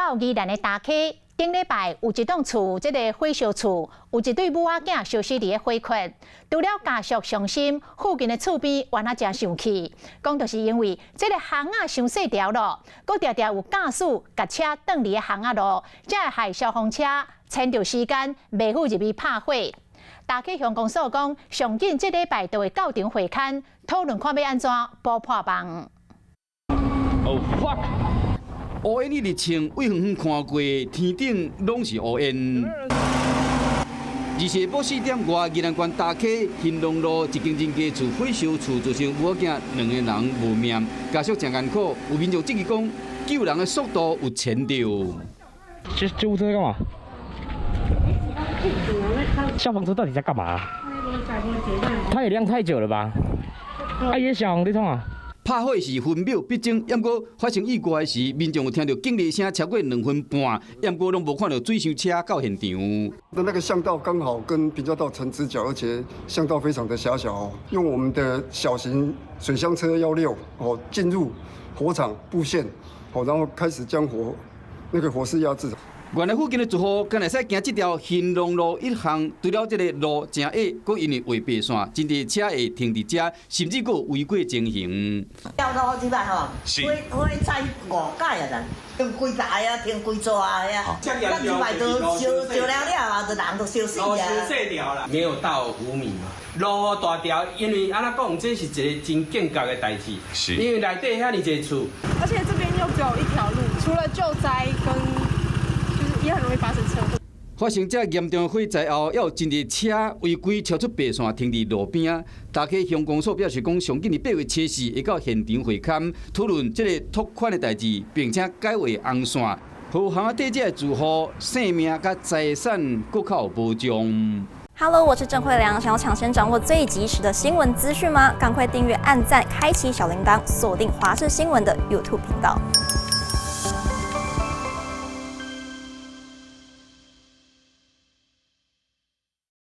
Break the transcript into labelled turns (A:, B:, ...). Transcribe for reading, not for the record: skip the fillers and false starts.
A: 到宜兰的大溪，顶礼拜有一栋厝，这个火烧厝，有一对母仔囝烧死伫个火窟。除了家属伤心，附近的厝边原来真生气，讲就是因为这个巷仔伤细条咯，佮常常有驾驶甲车挡伫个巷仔路，才会害消防车牵着时间袂赴入去拍火。大溪乡公所讲，上紧这礼拜就会到场会勘，讨论看要安怎补破网。
B: Oh fuck！ 乌烟的日程，远远看过，天顶拢是乌烟。24:04点外，宜兰县大溪兴隆路一间人家厝火烧厝，造成母仔囝2个人无命，家属真艰苦。有民众质疑讲，救人的速度有前着。
C: 救护车在干嘛？消防车到底在干嘛？它也晾太久了吧？也小红在创啊。
B: 拍火是分秒必争，不过发生意外时，民众有听到警笛声超过2分半，不过拢无看到水箱车到现场。
D: 那个巷道刚好跟平交道成直角，而且巷道非常的狭小哦。用我们的小型水箱车16进入火场布线，然后开始将火势压制。
B: 原来附近的住户敢会使行这条兴隆路一巷，除了这个路真矮，佮因为画白线，真侪车会停伫遮，甚至佮有违规情形。
E: 了到即摆吼，火菜5届啊咱，停规台啊，停规座啊呀，咱即摆都烧了啊，就人都烧死啊。
F: 路烧细条啦，没有到5米嘛。路大条，因为安怎讲，这是一个真紧急的代志，是因为内底遐尼侪厝，
G: 而且这边又只有一条路，除了救灾跟。也很容易发生车祸。
B: 发生这严重的火灾后，还有真侪车违规超出白线停伫路边。大溪乡公所表示讲，上紧伫8月7日会到现场会勘，讨论这个拓宽的代志，并且改划红线，互巷仔底这住户性命甲财产更较有保障。
H: Hello， 我是郑慧良。想要抢先掌握最及时的新闻资讯吗？赶快订阅、按赞、开启小铃铛，锁定华视新闻的 YouTube 频道。